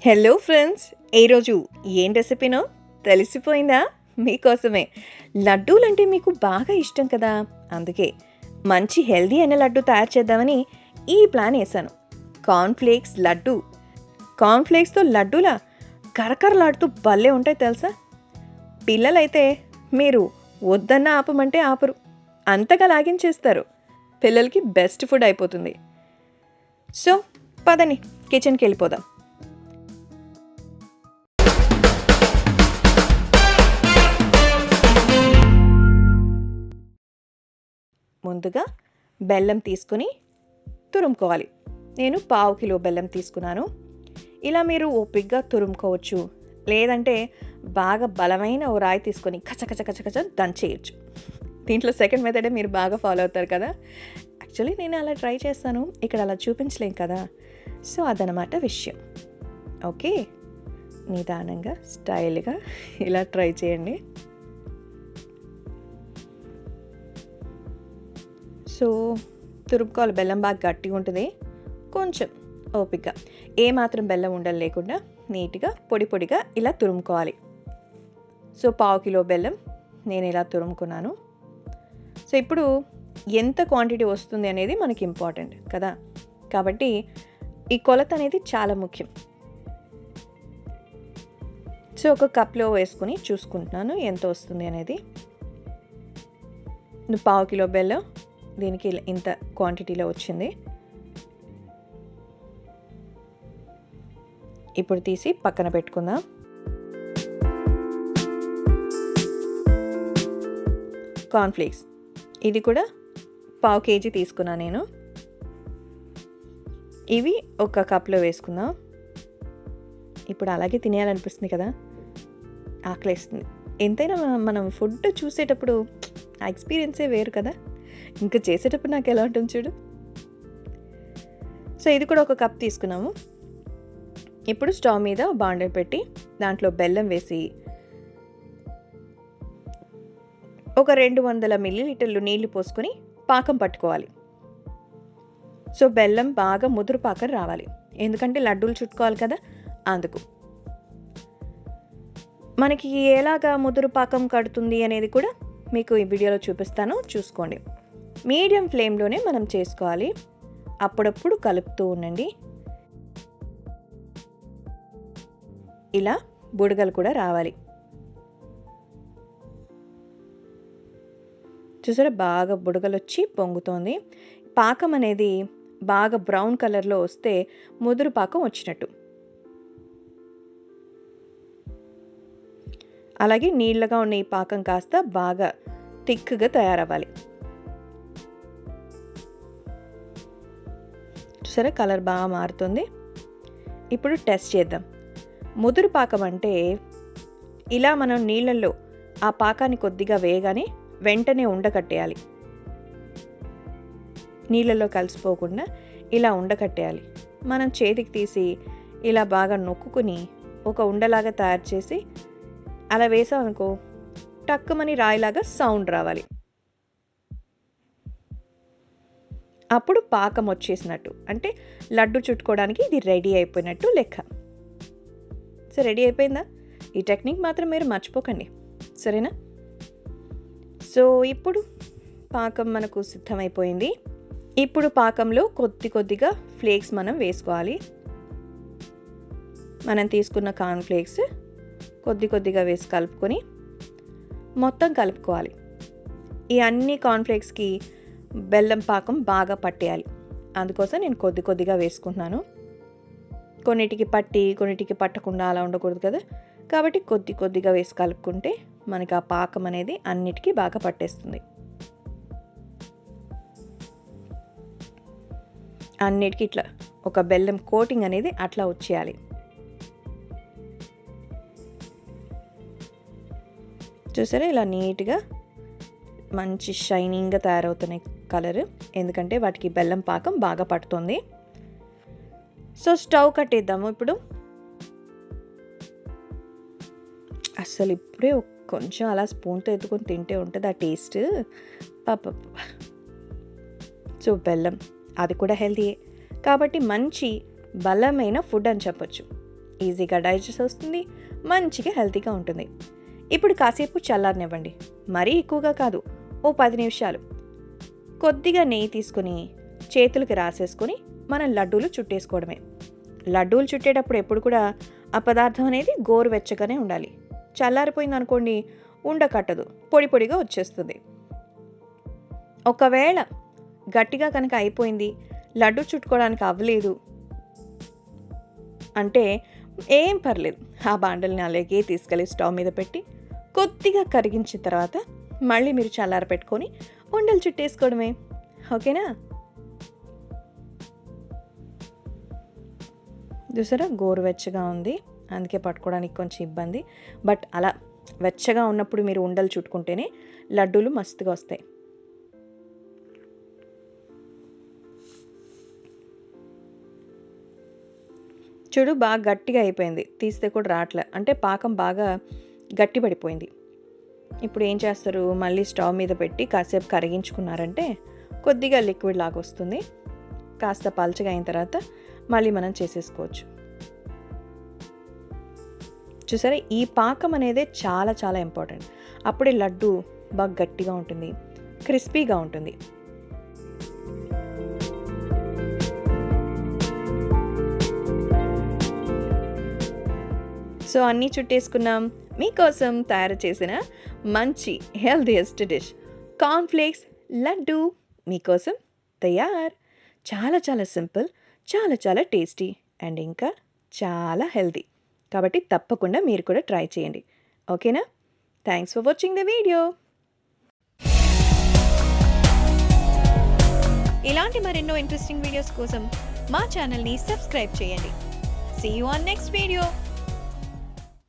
Hello friends, ఈరోజు ఏం రెసిపీనో తెలిసిపోయిందా? మీకోసమే. లడ్డూలంటే మీకు బాగా ఇష్టం కదా, అందుకే మంచి హెల్దీ అయిన లడ్డు తయారు చేద్దామని ఈ ప్లాన్ వేసాను. కార్న్ఫ్లేక్స్ లడ్డు. కార్న్ఫ్లేక్స్తో లడ్డూలా కరకరలాడుతూ భలే ఉంటాయి తెలుసా. పిల్లలైతే మీరు వద్దన్న ఆపమంటే ఆపరు, అంతగా లాగించేస్తారు. పిల్లలకి బెస్ట్ ఫుడ్ అయిపోతుంది. సో పదని కిచెన్కి వెళ్ళిపోదాం. ముందుగా బెల్లం తీసుకుని తురుముకోవాలి. నేను 1/2 కిలో బెల్లం తీసుకున్నాను. ఇలా మీరు ఓపిక్గా తురుముకోవచ్చు, లేదంటే బాగా బలమైన ఓ రాయి తీసుకొని కచకచ దంచేయచ్చు. దీంట్లో సెకండ్ మెథడే మీరు బాగా ఫాలో అవుతారు కదా. యాక్చువల్లీ నేను అలా ట్రై చేస్తాను, ఇక్కడ అలా చూపించలేం కదా. సో అదనమాట విషయం. ఓకే, నిదానంగా స్టైల్గా ఇలా ట్రై చేయండి. సో తురుముకోవాలి. బెల్లం బాగా గట్టిగా ఉంటుంది, కొంచెం ఓపికగా ఏమాత్రం బెల్లం ఉండలు లేకుండా నీట్గా పొడి పొడిగా ఇలా తురుముకోవాలి. సో 1/2 కిలో బెల్లం నేను ఇలా తురుముకున్నాను. సో ఇప్పుడు ఎంత క్వాంటిటీ వస్తుంది అనేది మనకి ఇంపార్టెంట్ కదా, కాబట్టి ఈ కొలత అనేది చాలా ముఖ్యం. సో ఒక కప్లో వేసుకుని చూసుకుంటున్నాను ఎంత వస్తుంది అనేది. 1/2 కిలో బెల్లం దీనికి ఇంత క్వాంటిటీలో వచ్చింది. ఇప్పుడు తీసి పక్కన పెట్టుకుందాం. కార్న్ఫ్లేక్స్ ఇది కూడా 1/2 కేజీ తీసుకున్నా నేను. ఇవి ఒక కప్లో వేసుకుందాం. ఇప్పుడు అలాగే తినేయాలనిపిస్తుంది కదా, ఆకలేస్తుంది. ఎంతైనా మనం ఫుడ్ చూసేటప్పుడు ఆ ఎక్స్పీరియన్సే వేరు కదా. ఇంకా చేసేటప్పుడు నాకు ఎలా ఉంటుంది చూడు. సో ఇది కూడా ఒక కప్ తీసుకున్నాము. ఇప్పుడు స్టవ్ మీద బాండీ పెట్టి దాంట్లో బెల్లం వేసి ఒక 200 మిల్లీలీటర్లు నీళ్లు పోసుకొని పాకం పట్టుకోవాలి. సో బెల్లం బాగా ముదురు పాకం రావాలి, ఎందుకంటే లడ్డూలు చుట్టుకోవాలి కదా, అందుకు. మనకి ఎలాగా ముదురు పాకం కడుతుంది అనేది కూడా మీకు ఈ వీడియోలో చూపిస్తాను, చూసుకోండి. మీడియం ఫ్లేమ్లోనే మనం చేసుకోవాలి, అప్పుడప్పుడు కలుపుతూ ఉండండి. ఇలా బుడగలు కూడా రావాలి. చూసారా, బాగా బుడగలు వచ్చి పొంగుతోంది. పాకం అనేది బాగా బ్రౌన్ కలర్లో వస్తే ముదురు పాకం వచ్చినట్టు. అలాగే నీళ్ళగా ఉన్న ఈ పాకం కాస్త బాగా థిక్గా తయారవ్వాలి. సరే, కలర్ బాగా మారుతుంది. ఇప్పుడు టెస్ట్ చేద్దాం. ముదురు పాకం అంటే ఇలా మనం నీళ్ళల్లో ఆ పాకాన్ని కొద్దిగా వేయగానే వెంటనే ఉండకట్టేయాలి. నీళ్ళల్లో కలిసిపోకుండా ఇలా ఉండకట్టేయాలి. మనం చేతికి తీసి ఇలా బాగా నొక్కుని ఒక ఉండలాగా తయారు చేసి అలా వేసామనుకో, టక్కుమని రాయిలాగా సౌండ్ రావాలి. అప్పుడు పాకం వచ్చేసినట్టు, అంటే లడ్డు చుట్టుకోవడానికి ఇది రెడీ అయిపోయినట్టు లెక్క. సో రెడీ అయిపోయిందా? ఈ టెక్నిక్ మాత్రం మీరు మర్చిపోకండి, సరేనా? సో ఇప్పుడు పాకం మనకు సిద్ధమైపోయింది. ఇప్పుడు పాకంలో కొద్దిగా ఫ్లేక్స్ మనం వేసుకోవాలి. మనం తీసుకున్న కార్న్ ఫ్లేక్స్ కొద్దిగా వేసి కలుపుకొని మొత్తం కలుపుకోవాలి. ఈ అన్ని కార్న్ ఫ్లేక్స్కి బెల్లం పాకం బాగా పట్టేయాలి, అందుకోసం నేను కొద్దిగా వేసుకుంటున్నాను. కొన్నిటికి పట్టి కొన్నిటికి పట్టకుండా అలా ఉండకూడదు కదా, కాబట్టి కొద్దిగా వేసి కలుపుకుంటే మనకి ఆ పాకం అనేది అన్నిటికీ బాగా పట్టేస్తుంది. అన్నిటికీ ఇట్లా ఒక బెల్లం కోటింగ్ అనేది అట్లా వచ్చేయాలి. చూసారా, ఇలా నీట్గా మంచి షైనింగ్గా తయారవుతున్నాయి కలర్, ఎందుకంటే వాటికి బెల్లం పాకం బాగా పడుతుంది. సో స్టవ్ కట్టేద్దాము. ఇప్పుడు అసలు ఇప్పుడే కొంచెం అలా స్పూన్తో ఎత్తుకొని తింటే ఉంటుంది ఆ టేస్ట్, పాప. సో బెల్లం అది కూడా హెల్తీయే, కాబట్టి మంచి బలమైన ఫుడ్ అని చెప్పొచ్చు. ఈజీగా డైజెస్ట్ వస్తుంది, మంచిగా హెల్తీగా ఉంటుంది. ఇప్పుడు కాసేపు చల్లారనివ్వండి, మరీ ఎక్కువగా కాదు, ఓ 10 నిమిషాలు. కొద్దిగా నెయ్యి తీసుకొని చేతులకి రాసేసుకొని మనం లడ్డూలు చుట్టేసుకోవడమే. లడ్డూలు చుట్టేటప్పుడు ఎప్పుడు కూడా ఆ పదార్థం అనేది గోరువెచ్చగానే ఉండాలి. చల్లారిపోయింది అనుకోండి, ఉండ కట్టదు, పొడి పొడిగా వచ్చేస్తుంది. ఒకవేళ గట్టిగా కనుక అయిపోయింది, లడ్డు చుట్టుకోవడానికి అవ్వలేదు అంటే ఏం పర్లేదు, ఆ బాండల్ని అలాగే తీసుకెళ్ళి స్టవ్ మీద పెట్టి కొద్దిగా కరిగించిన తర్వాత మళ్ళీ మీరు చల్లార పెట్టుకొని ఉండలు చుట్టేసుకోవడమే. ఓకేనా? చూసారా, గోరువెచ్చగా ఉంది, అందుకే పట్టుకోవడానికి కొంచెం ఇబ్బంది. బట్ అలా వెచ్చగా ఉన్నప్పుడు మీరు ఉండలు చుట్టుకుంటేనే లడ్డూలు మస్తుగా వస్తాయి. చూడు, బాగా గట్టిగా అయిపోయింది, తీస్తే కూడా రావట్లే, అంటే పాకం బాగా గట్టి పడిపోయింది. ఇప్పుడు ఏం చేస్తారు, మళ్ళీ స్టవ్ మీద పెట్టి కాసేపు కరిగించుకున్నారంటే కొద్దిగా లిక్విడ్ లాగా వస్తుంది. కాస్త పల్చగా అయిన తర్వాత మళ్ళీ మనం చేసేసుకోవచ్చు. చూసారా, ఈ పాకం అనేది చాలా చాలా ఇంపార్టెంట్. అప్పుడే లడ్డు బాగా గట్టిగా ఉంటుంది, క్రిస్పీగా ఉంటుంది. సో అన్నీ చుట్టేసుకున్నాం. మీకోసం తయారు చేసిన మంచి హెల్తీయెస్ట్ డిష్ కార్న్ఫ్లేక్స్ లడ్డు మీకోసం తయారు. చాలా చాలా సింపుల్, చాలా చాలా టేస్టీ అండ్ ఇంకా చాలా హెల్తీ. కాబట్టి తప్పకుండా మీరు కూడా ట్రై చేయండి. ఓకేనా? Thanks for watching the video. ఇలాంటి మరెన్నో ఇంట్రెస్టింగ్ వీడియోస్ కోసం మా ఛానల్ని సబ్స్క్రైబ్ చేయండి. See you on next video.